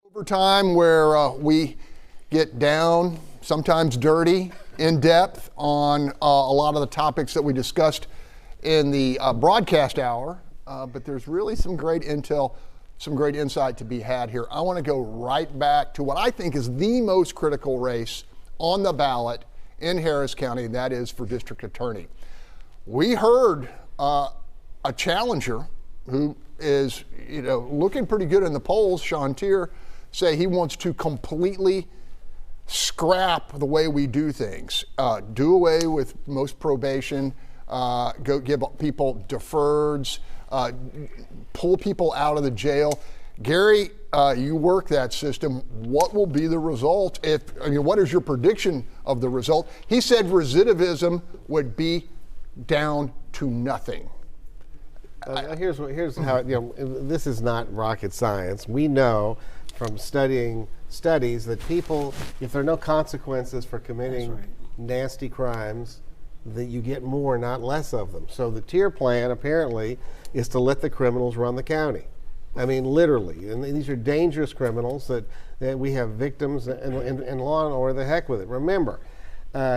Overtime where we get down, sometimes dirty, in depth on a lot of the topics that we discussed in the broadcast hour, but there's really some great intel, some great insight to be had here. I want to go right back to what I think is the most critical race on the ballot in Harris County, and that is for district attorney. We heard a challenger who is, looking pretty good in the polls, Sean Tier, say he wants to completely scrap the way we do things, do away with most probation, go give people deferreds, pull people out of the jail. Gary, you work that system. What will be the result? What is your prediction of the result? He said recidivism would be down to nothing. Here's how, this is not rocket science. We know from studying studies that people, if there are no consequences for committing nasty crimes, that you get more, not less of them. So the tier plan apparently is to let the criminals run the county. I mean, literally. And these are dangerous criminals that we have victims and law and order the heck with it. Remember,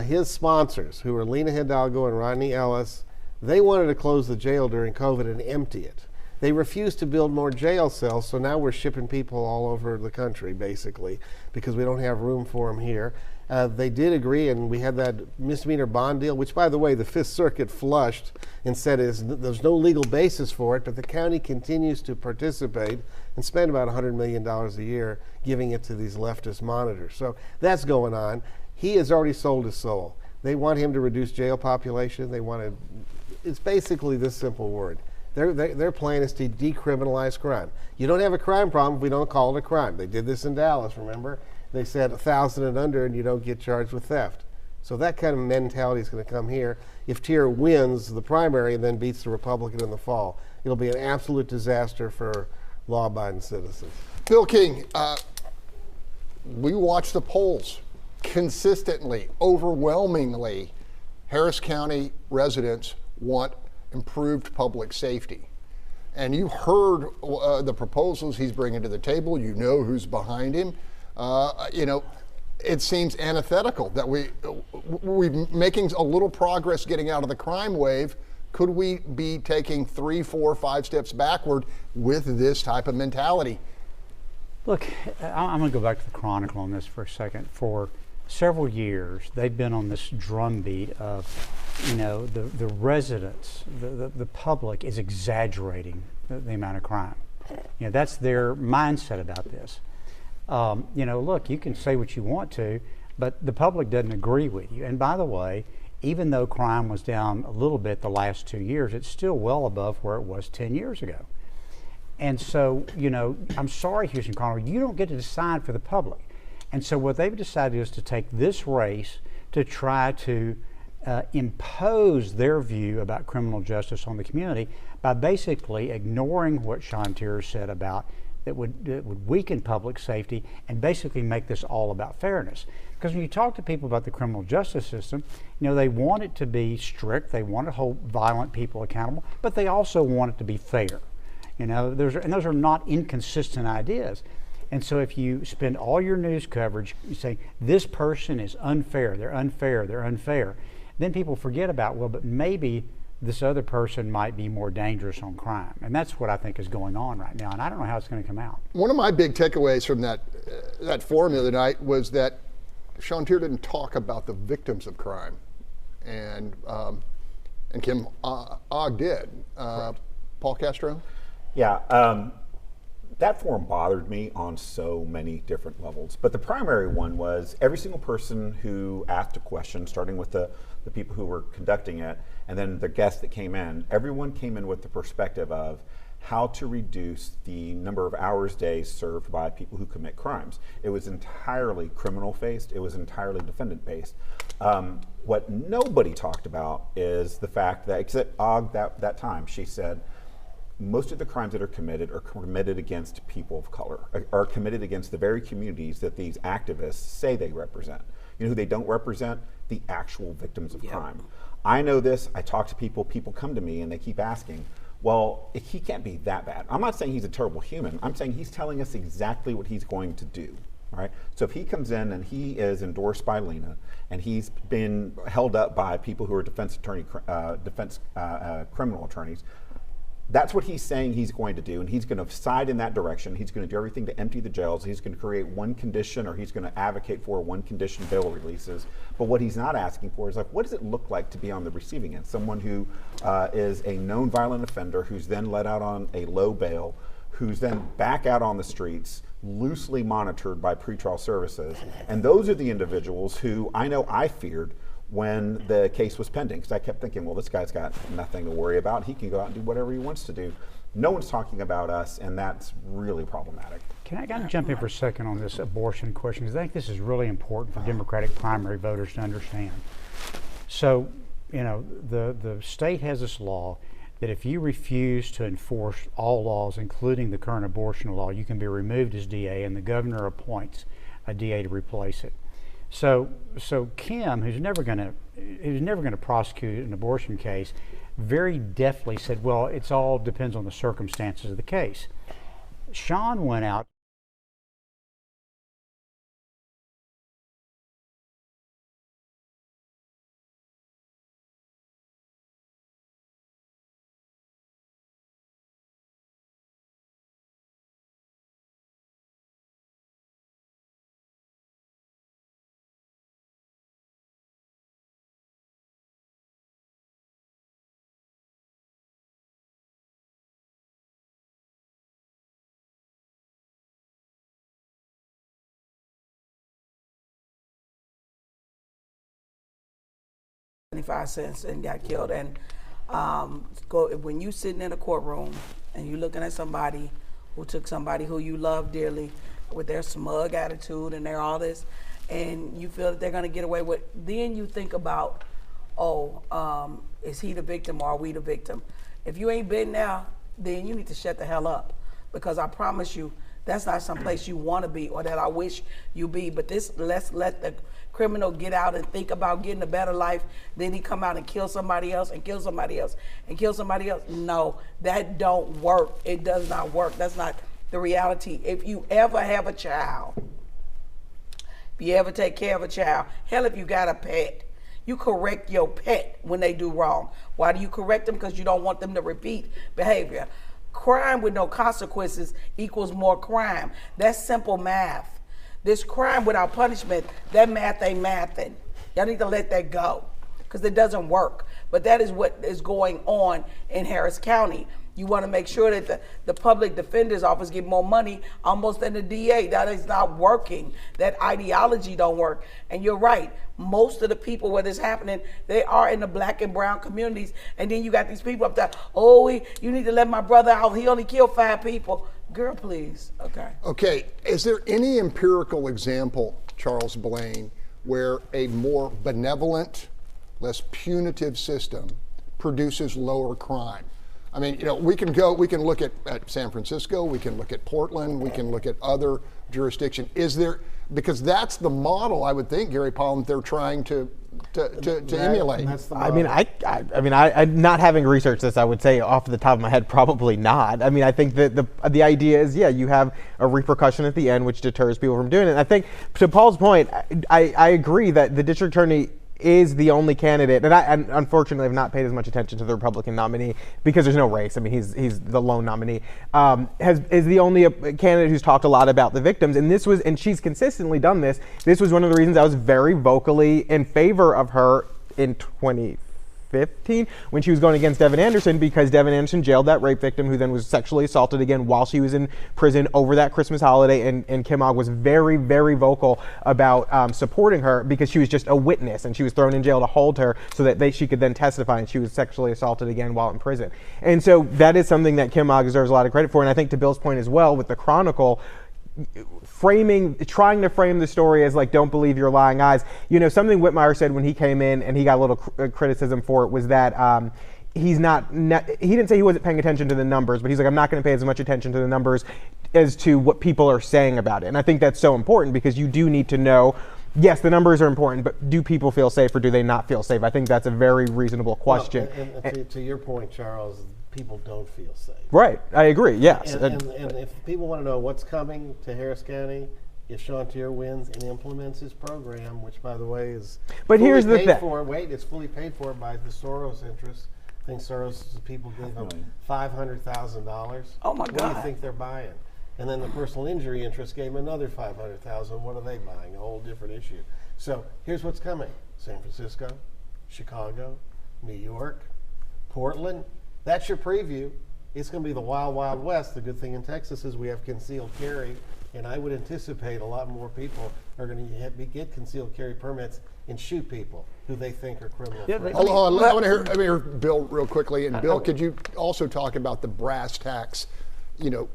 his sponsors, who are Lena Hidalgo and Rodney Ellis, they wanted to close the jail during COVID and empty it. They refused to build more jail cells, so now we're shipping people all over the country, basically, because we don't have room for them here. They did agree, and we had that misdemeanor bond deal, which, by the way, the Fifth Circuit flushed and said there's no legal basis for it, but the county continues to participate and spend about $100 million a year giving it to these leftist monitors. So that's going on. He has already sold his soul. They want him to reduce jail population. It's basically this simple word. Their plan is to decriminalize crime. You don't have a crime problem if we don't call it a crime. They did this in Dallas, remember? They said 1,000 and under and you don't get charged with theft. So that kind of mentality is going to come here. If Tier wins the primary and then beats the Republican in the fall, it'll be an absolute disaster for law-abiding citizens. Bill King, we watch the polls consistently, overwhelmingly. Harris County residents want improved public safety. And you heard the proposals he's bringing to the table. You know who's behind him. It seems antithetical that we're making a little progress getting out of the crime wave. Could we be taking 3, 4, 5 steps backward with this type of mentality? Look, I'm going to go back to the Chronicle on this for a second. For several years, they've been on this drumbeat of, the residents, the public is exaggerating the amount of crime. That's their mindset about this. Look, you can say what you want to, but the public doesn't agree with you. And by the way, even though crime was down a little bit the last 2 years, it's still well above where it was 10 years ago. And so, I'm sorry, Houston Chronicle, you don't get to decide for the public. And so what they've decided is to take this race to try to impose their view about criminal justice on the community by basically ignoring what Sean Tier said about that would weaken public safety and basically make this all about fairness. Because when you talk to people about the criminal justice system, they want it to be strict, they want to hold violent people accountable, but they also want it to be fair. Those are not inconsistent ideas. And so if you spend all your news coverage saying this person is unfair, they're unfair, they're unfair, then people forget about, but maybe this other person might be more dangerous on crime. And that's what I think is going on right now. And I don't know how it's going to come out. One of my big takeaways from that forum the other night was that Sean Tier didn't talk about the victims of crime. And Kim Ogg did. Paul Castro? Yeah. That forum bothered me on so many different levels. But the primary one was every single person who asked a question, starting with the people who were conducting it, and then the guests that came in, everyone came in with the perspective of how to reduce the number of hours, days served by people who commit crimes. It was entirely criminal-based. It was entirely defendant-based. What nobody talked about is the fact that, except Ogg that time, she said, most of the crimes that are committed against people of color, are committed against the very communities that these activists say they represent. You know who they don't represent? The actual victims of crime. I know this, I talk to people come to me and they keep asking, Well, he can't be that bad. I'm not saying he's a terrible human. I'm saying he's telling us exactly what he's going to do. All right. So if he comes in and he is endorsed by Lena, and he's been held up by people who are criminal attorneys, that's what he's saying he's going to do, and he's going to side in that direction. He's going to do everything to empty the jails. He's going to create one condition, or he's going to advocate for one condition bail releases. But what he's not asking for is, like, what does it look like to be on the receiving end? Someone who is a known violent offender, who's then let out on a low bail, who's then back out on the streets, loosely monitored by pretrial services. And those are the individuals who I know I feared when the case was pending, because I kept thinking, well, this guy's got nothing to worry about. He can go out and do whatever he wants to do. No one's talking about us, and that's really problematic. Can I jump in for a second on this abortion question? Because I think this is really important for Democratic primary voters to understand. So, you know, the state has this law that if you refuse to enforce all laws, including the current abortion law, you can be removed as DA, and the governor appoints a DA to replace it. So Kim, who's never going to prosecute an abortion case, very deftly said, well, it's all depends on the circumstances of the case. Sean went out. $0.75 and got killed. And when you sitting in a courtroom and you looking at somebody who took somebody who you love dearly with their smug attitude and their all this, and you feel that they're going to get away with, then you think about, is he the victim or are we the victim? If you ain't been there, then you need to shut the hell up, because I promise you that's not some place you want to be or that I wish you be. But let's let the criminal get out and think about getting a better life, then he come out and kill somebody else and kill somebody else and kill somebody else. No, that don't work. It does not work. That's not the reality. If you ever have a child, if you ever take care of a child, hell, if you got a pet, you correct your pet when they do wrong. Why do you correct them? Because you don't want them to repeat behavior. Crime with no consequences equals more crime. That's simple math. This crime without punishment, that math ain't mathing. Y'all need to let that go, because it doesn't work. But that is what is going on in Harris County. You want to make sure that the public defender's office get more money almost than the DA. That is not working. That ideology don't work. And you're right. Most of the people where this happening, they are in the black and brown communities. And then you got these people up there, you need to let my brother out. He only killed 5 people. Girl, please. Okay. Okay. Is there any empirical example, Charles Blaine, where a more benevolent, less punitive system produces lower crime? I mean, you know, we can look at San Francisco, we can look at Portland, we can look at other jurisdictions. Is there, because that's the model, I would think, Gary Pollan, they're trying to emulate. I mean, I not having researched this, I would say off the top of my head, probably not. I mean, I think that the idea is, yeah, you have a repercussion at the end which deters people from doing it. And I think, to Paul's point, I agree that the district attorney is the only candidate, and I unfortunately have not paid as much attention to the Republican nominee because there's no race. I mean, he's the lone nominee. Is the only candidate who's talked a lot about the victims, and she's consistently done this. This was one of the reasons I was very vocally in favor of her in 2015 when she was going against Devin Anderson, because Devin Anderson jailed that rape victim who then was sexually assaulted again while she was in prison over that Christmas holiday, and Kim Ogg was very, very vocal about supporting her because she was just a witness and she was thrown in jail to hold her so that she could then testify, and she was sexually assaulted again while in prison. And so that is something that Kim Ogg deserves a lot of credit for, and I think to Bill's point as well with the Chronicle, trying to frame the story as like, don't believe your lying eyes. You know, something Whitmire said when he came in and he got a little criticism for it was that he didn't say he wasn't paying attention to the numbers, but he's like, I'm not going to pay as much attention to the numbers as to what people are saying about it. And I think that's so important, because you do need to know, yes, the numbers are important, but do people feel safe or do they not feel safe? I think that's a very reasonable question. Well, and to your point, Charles, people don't feel safe. Right, I agree. Yes, And if people want to know what's coming to Harris County, if Sean Tier wins and implements his program, which by the way is But fully here's the paid thing. for. Wait, it's fully paid for by the Soros interests. I think Soros people gave them $500,000. Oh, my What do God. you think they're buying? And then the personal injury interest gave them another $500,000. What are they buying? A whole different issue. So here's what's coming: San Francisco, Chicago, New York, Portland. That's your preview. It's going to be the wild, wild west. The good thing in Texas is we have concealed carry, and I would anticipate a lot more people are going to get concealed carry permits and shoot people who they think are criminal. Yeah, threats. Hold on, I want to hear Bill real quickly. And Bill, could you also talk about the brass tacks? You know,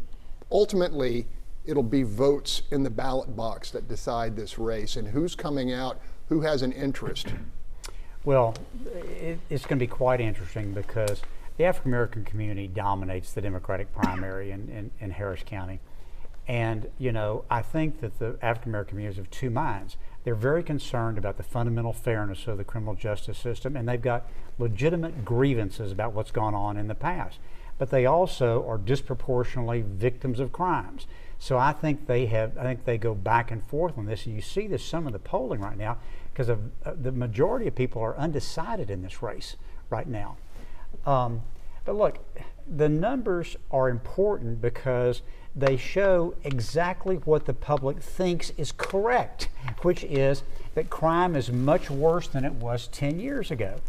ultimately, it'll be votes in the ballot box that decide this race, and who's coming out, who has an interest. Well, it's going to be quite interesting because the African American community dominates the Democratic primary in Harris County. And, you know, I think that the African American community is of two minds. They're very concerned about the fundamental fairness of the criminal justice system, and they've got legitimate grievances about what's gone on in the past. But they also are disproportionately victims of crimes. So I think they go back and forth on this. And you see this some of the polling right now because the majority of people are undecided in this race right now. But look, the numbers are important because they show exactly what the public thinks is correct, which is that crime is much worse than it was 10 years ago.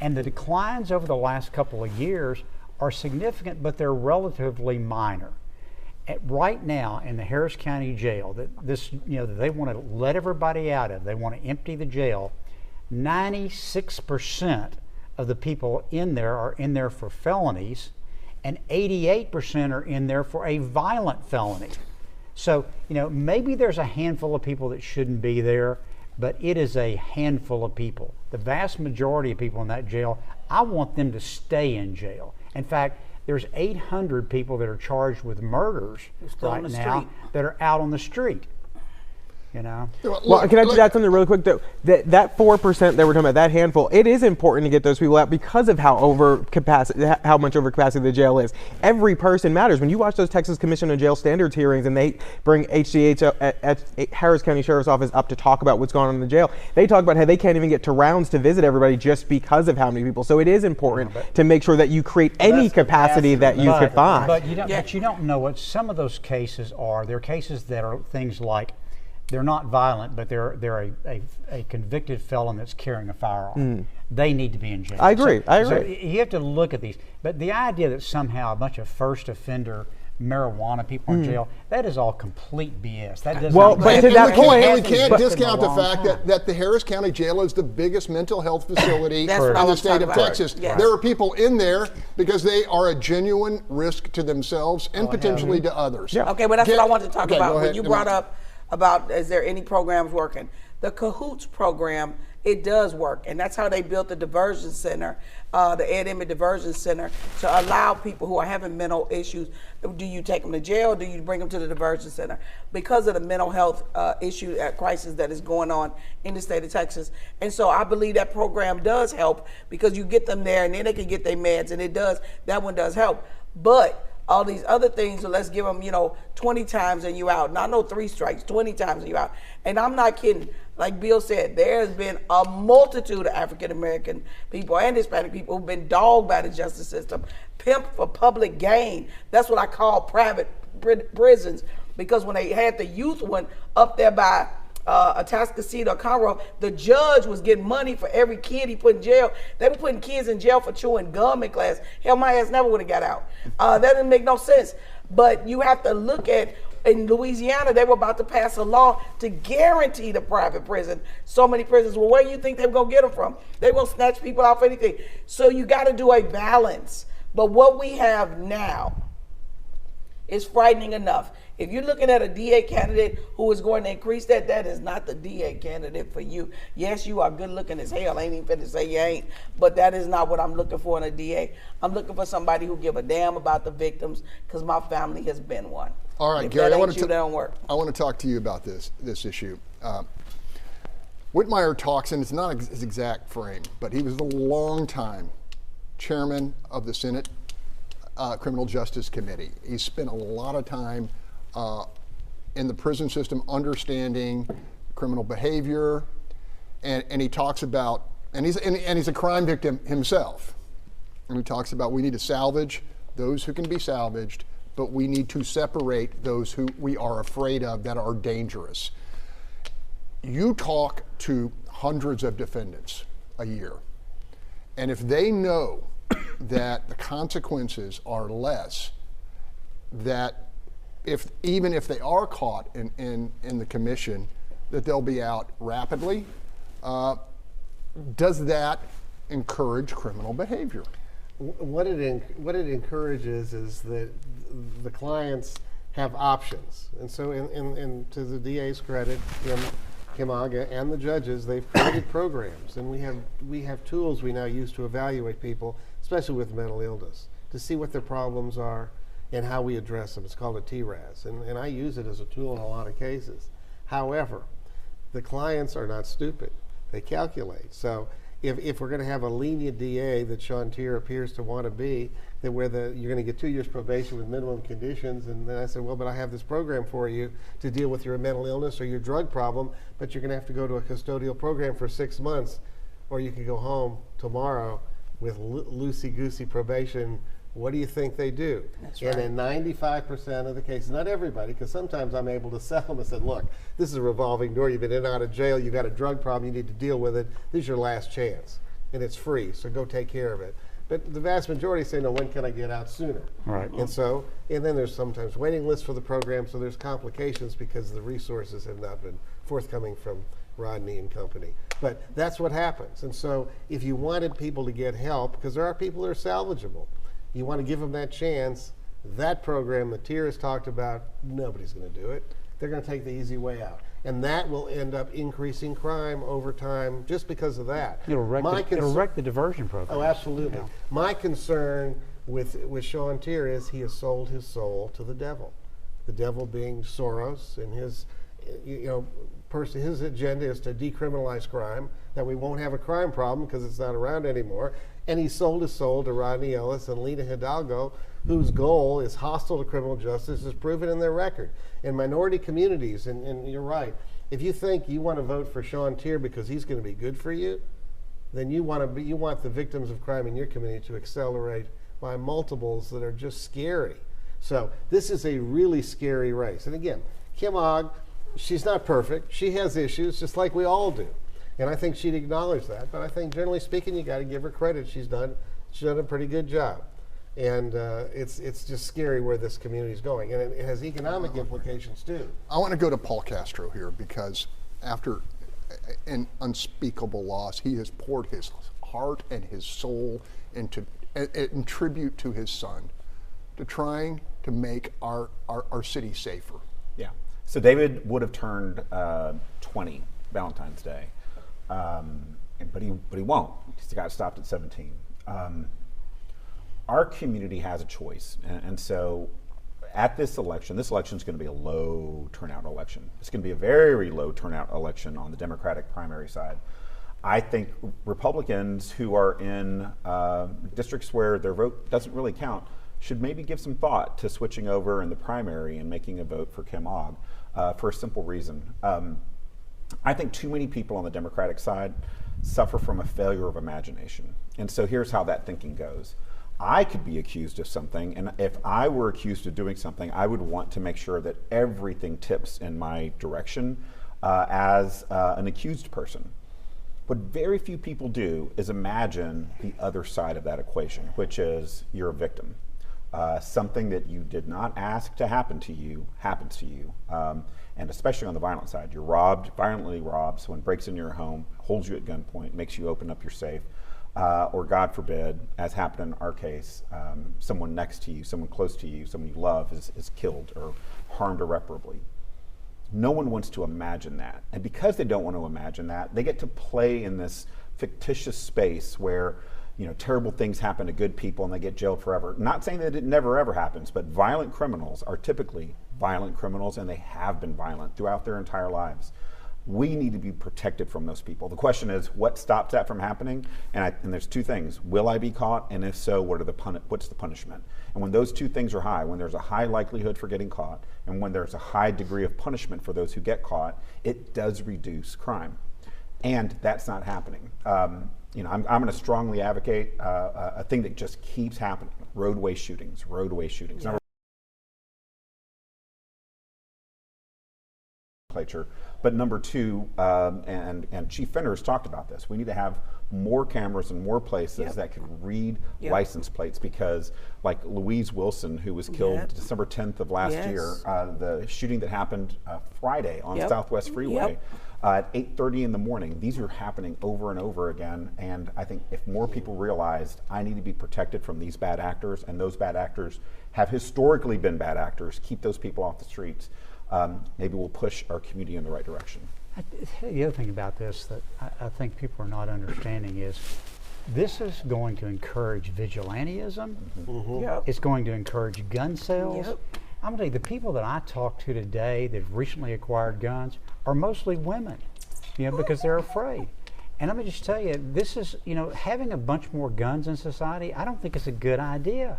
And the declines over the last couple of years are significant, but they're relatively minor. Right now in the Harris County Jail, that they want to let everybody out of, they want to empty the jail, 96% of the people in there are in there for felonies, and 88% are in there for a violent felony. So, you know, maybe there's a handful of people that shouldn't be there, but it is a handful of people. The vast majority of people in that jail, I want them to stay in jail. In fact, there's 800 people that are charged with murders right now that are out on the street. You know. Well, can I just add something really quick though? That 4% that we're talking about, that handful, it is important to get those people out because of how much overcapacity the jail is. Every person matters. When you watch those Texas Commission on Jail Standards hearings and they bring HCH at Harris County Sheriff's Office up to talk about what's going on in the jail, they talk about how they can't even get to rounds to visit everybody just because of how many people. So it is important to make sure that you create any capacity that you could find. But you don't know what some of those cases are. There are cases that are things like, they're not violent, but they're a convicted felon that's carrying a firearm. They need to be in jail. I agree. So you have to look at these. But the idea that somehow a bunch of first offender marijuana people in jail, that is all complete BS. That does Well, not but to that point, we can't but- discount the fact that the Harris County Jail is the biggest mental health facility That's what I in the was state talking of about. Texas. Yes. There are people in there because they are a genuine risk to themselves and potentially to others. Yeah. Okay, but that's what I wanted to talk Okay, about. go When ahead. you brought up about is there any programs working? The Cahoots program, it does work, and that's how they built the diversion center, the Ed Emmett Diversion Center, to allow people who are having mental issues. Do you take them to jail? Or do you bring them to the diversion center? Because of the mental health issue crisis that is going on in the state of Texas, and so I believe that program does help because you get them there, and then they can get their meds, and that one does help, but. All these other things, so let's give them, 20 times and you out. Not no 3 strikes, 20 times and you out. And I'm not kidding. Like Bill said, there has been a multitude of African American people and Hispanic people who've been dogged by the justice system, pimped for public gain. That's what I call private prisons, because when they had the youth one up there by Atascocita or Conroe, the judge was getting money for every kid he put in jail. They were putting kids in jail for chewing gum in class. Hell, my ass never would have got out. That didn't make no sense. But you have to look at, in Louisiana, they were about to pass a law to guarantee the private prison. So many prisons. Well, where do you think they were going to get them from? They will snatch people out for anything. So you got to do a balance. But what we have now is frightening enough. If you're looking at a DA candidate who is going to increase that is not the DA candidate for you. Yes, you are good looking as hell. I ain't even finna say you ain't. But that is not what I'm looking for in a DA. I'm looking for somebody who give a damn about the victims, because my family has been one. All right, If Gary, that I ain't want you, that don't work. I want to talk to you about this issue. Whitmire talks, and it's not his exact frame, but he was the longtime chairman of the Senate Criminal Justice Committee. He spent a lot of time in the prison system understanding criminal behavior, and he talks about, and he's a crime victim himself. And he talks about we need to salvage those who can be salvaged, but we need to separate those who we are afraid of that are dangerous. You talk to hundreds of defendants a year, and if they know that the consequences are less, that even if they are caught in the commission, that they'll be out rapidly, does that encourage criminal behavior? What it encourages is that the clients have options, and so in to the DA's credit, Kim Aga and the judges, they've created programs, and we have tools we now use to evaluate people, especially with mental illness, to see what their problems are and how we address them. It's called a TRAS, and I use it as a tool in a lot of cases. However, the clients are not stupid. They calculate. So if we're going to have a lenient DA that Sean Tier appears to want to be, that where you're going to get 2 years probation with minimum conditions, and then I said, well, but I have this program for you to deal with your mental illness or your drug problem, but you're going to have to go to a custodial program for 6 months, or you can go home tomorrow with loosey-goosey probation. What do you think they do? That's and right. in 95% of the cases, not everybody, because sometimes I'm able to sell them and say, look, this is a revolving door. You've been in and out of jail. You've got a drug problem. You need to deal with it. This is your last chance, and it's free, so go take care of it. But the vast majority say, no, when can I get out sooner? Right. And then there's sometimes waiting lists for the program, so there's complications because the resources have not been forthcoming from Rodney and company. But that's what happens. And so if you wanted people to get help, because there are people that are salvageable, you want to give them that chance. That program that Tier has talked about, nobody's going to do it. They're going to take the easy way out. And that will end up increasing crime over time just because of that. It'll wreck the diversion program. Oh, absolutely. Yeah. My concern with Sean Tier is he has sold his soul to the devil. The devil being Soros, and his agenda is to decriminalize crime, that we won't have a crime problem because it's not around anymore. And he sold his soul to Rodney Ellis and Lena Hidalgo, whose goal is hostile to criminal justice, is proven in their record. In minority communities, and you're right, if you think you want to vote for Sean Tier because he's going to be good for you, then you want the victims of crime in your community to accelerate by multiples that are just scary. So this is a really scary race. And again, Kim Og, she's not perfect. She has issues, just like we all do. And I think she'd acknowledge that. But I think, generally speaking, you got to give her credit. She's done a pretty good job. And it's just scary where this community is going. And it has economic implications, too. I want to go to Paul Castro here, because after an unspeakable loss, he has poured his heart and his soul into in tribute to his son, to trying to make our city safer. Yeah. So David would have turned 20 Valentine's Day, but he won't. He's got stopped at 17. Our community has a choice, and so at this election is going to be a low turnout election. It's going to be a very low turnout election on the Democratic primary side. I think Republicans who are in districts where their vote doesn't really count should maybe give some thought to switching over in the primary and making a vote for Kim Og for a simple reason. I think too many people on the Democratic side suffer from a failure of imagination. And so here's how that thinking goes. I could be accused of something, and if I were accused of doing something, I would want to make sure that everything tips in my direction as an accused person. What very few people do is imagine the other side of that equation, which is you're a victim. Something that you did not ask to happen to you happens to you. And especially on the violent side, you're robbed, violently robbed, someone breaks into your home, holds you at gunpoint, makes you open up your safe, or God forbid, as happened in our case, someone next to you, someone close to you, someone you love is killed or harmed irreparably. No one wants to imagine that. And because they don't want to imagine that, they get to play in this fictitious space where terrible things happen to good people and they get jailed forever. Not saying that it never ever happens, but violent criminals are typically violent criminals, and they have been violent throughout their entire lives. We need to be protected from those people. The question is, what stops that from happening? And there's two things. Will I be caught? And if so, what's the punishment? And when those two things are high, when there's a high likelihood for getting caught, and when there's a high degree of punishment for those who get caught, it does reduce crime. And that's not happening. I'm going to strongly advocate a thing that just keeps happening: roadway shootings. Yeah. But number two, and Chief Fenner has talked about this, we need to have more cameras in more places that can read license plates, because like Louise Wilson, who was killed December 10th of last year, the shooting that happened Friday on Southwest Freeway at 8:30 in the morning, these are happening over and over again. And I think if more people realized, I need to be protected from these bad actors, and those bad actors have historically been bad actors, keep those people off the streets, maybe we'll push our community in the right direction. The other thing about this that I think people are not understanding is this is going to encourage vigilantism. It's going to encourage gun sales. I'm going to tell you, the people that I talk to today that have recently acquired guns are mostly women, because they're afraid. And let me just tell you, this is, having a bunch more guns in society, I don't think it's a good idea.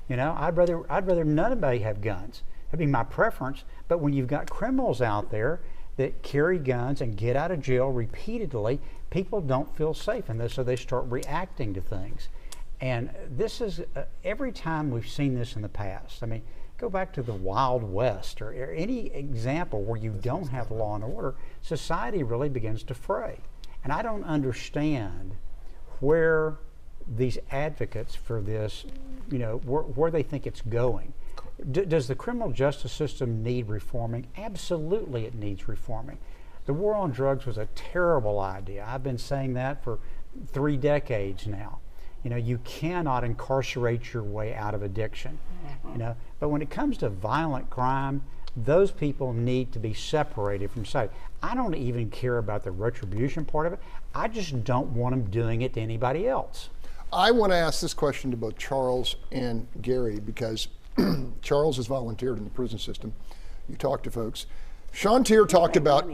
I'd rather nobody have guns. That'd be my preference. But when you've got criminals out there that carry guns and get out of jail repeatedly, people don't feel safe, and so they start reacting to things. And this is, every time we've seen this in the past, I mean, go back to the Wild West or any example where you don't have law and order, society really begins to fray. And I don't understand where these advocates for this, where they think it's going. Does the criminal justice system need reforming? Absolutely it needs reforming. The war on drugs was a terrible idea. I've been saying that for 3 decades now. You cannot incarcerate your way out of addiction. But when it comes to violent crime, those people need to be separated from society. I don't even care about the retribution part of it. I just don't want them doing it to anybody else. I want to ask this question to both Charles and Gary, because Charles has volunteered in the prison system. You talk to folks. Sean Tier talked about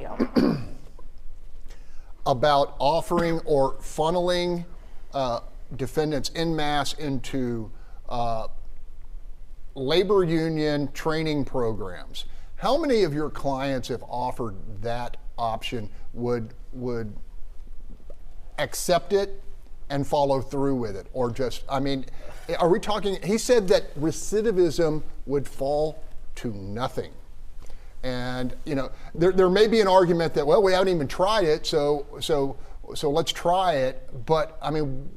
offering or funneling defendants en masse into labor union training programs. How many of your clients, if offered that option, would accept it and follow through with it? Or just, are we talking, he said that recidivism would fall to nothing. And, there may be an argument that, well, we haven't even tried it, so let's try it. But,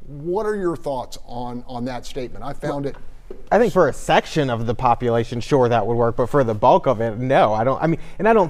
what are your thoughts on that statement? I found it. I think for a section of the population, sure, that would work, but for the bulk of it, no. I don't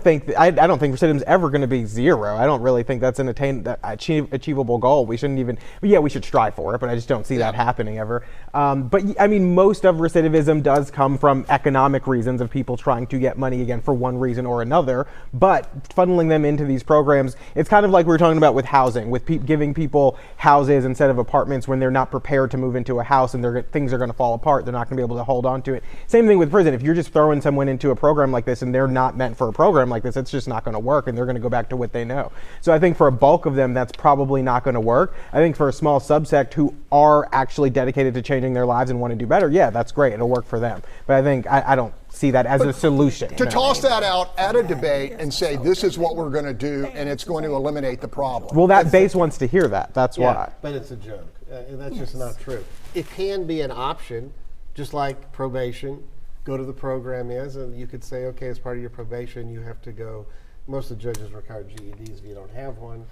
think recidivism is ever going to be zero. I don't really think that's an achievable goal. We shouldn't even. We should strive for it, but I just don't see that happening ever. But most of recidivism does come from economic reasons of people trying to get money again for one reason or another. But funneling them into these programs, it's kind of like we were talking about with housing, with giving people houses instead of apartments when they're not prepared to move into a house and things are going to fall apart. They're not going to be able to hold on to it. Same thing with prison. If you're just throwing someone into a program like this and they're not meant for a program like this, it's just not going to work, and they're going to go back to what they know. So I think for a bulk of them, that's probably not going to work. I think for a small subsect who are actually dedicated to changing their lives and want to do better, that's great. It'll work for them. But I think I don't see that as a solution. To toss that out at a debate and say, this is what we're going to do, and it's going to eliminate the problem. Well, that base wants to hear that. That's why. But it's a joke. That's just not true. It can be an option. Just like probation, go to the program is, and you could say, okay, as part of your probation, you have to go. Most of the judges require GEDs if you don't have one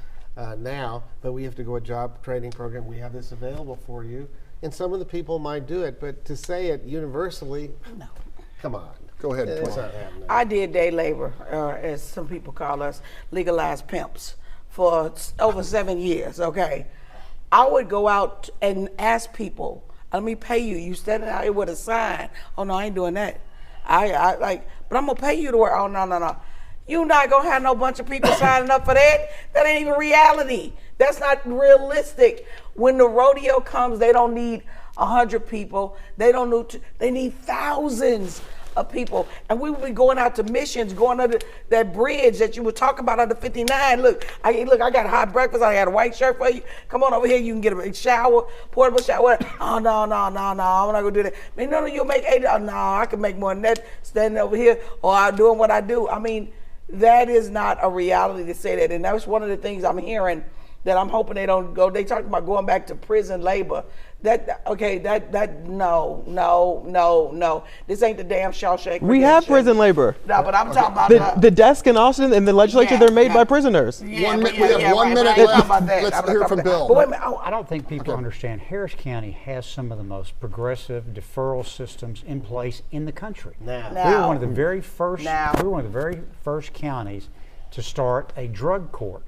now, but we have to go a job training program. We have this available for you, and some of the people might do it, but to say it universally, no, come on. Go ahead. It's not happening. I did day labor, as some people call us, legalized pimps, for over 7 years. Okay, I would go out and ask people, let me pay you. You standing out here with a sign. Oh no, I ain't doing that. But I'm gonna pay you to work. Oh no. You not gonna have no bunch of people signing up for that. That ain't even reality. That's not realistic. When the rodeo comes, they don't need 100 people. They need thousands of people, and we would be going out to missions, going under that bridge that you were talking about under 59. Look, I got hot breakfast. I got a white shirt for you. Come on over here. You can get a shower, portable shower. Oh no, I'm not gonna do that. Man, no, you'll make $80. Oh, no, I can make more than that standing over here or I'm doing what I do. I mean, that is not a reality to say that, and that's one of the things I'm hearing that I'm hoping they don't go. They talk about going back to prison labor. No. This ain't the damn Shawshank. We have prison labor. No, but I'm talking about the desk in Austin and the legislature. They're made by prisoners. We have 1 minute left. Let's hear from Bill. But wait a minute, I don't think people understand Harris County has some of the most progressive deferral systems in place in the country. Now. We were one of the very first. We were one of the very first counties to start a drug court.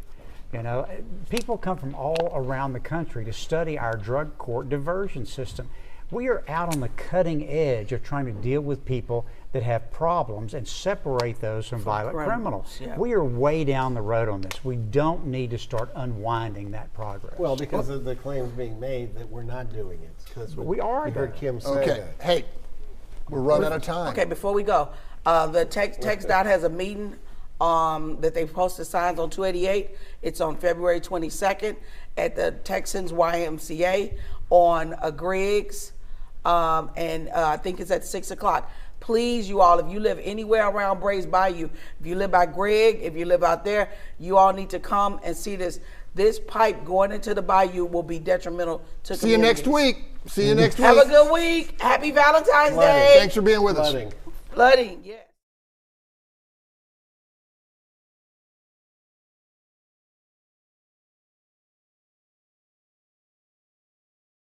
You know, people come from all around the country to study our drug court diversion system. We are out on the cutting edge of trying to deal with people that have problems and separate those from violent criminals. Yeah. We are way down the road on this. We don't need to start unwinding that progress. Well, because of the claims being made that we're not doing it. Because we are. We heard Kim say Okay, that. hey, we're running out of time. Okay, before we go, the TxDOT has a meeting that they posted signs on 288. It's on February 22nd at the Texans YMCA on Griggs, and I think it's at 6 o'clock. Please, you all, if you live anywhere around Brays Bayou, if you live by Greg, if you live out there, you all need to come and see this. This pipe going into the bayou will be detrimental to See you next week. See you next week. Have a good week. Happy Valentine's Day. Thanks for being with us. Flooding. Flooding, yeah.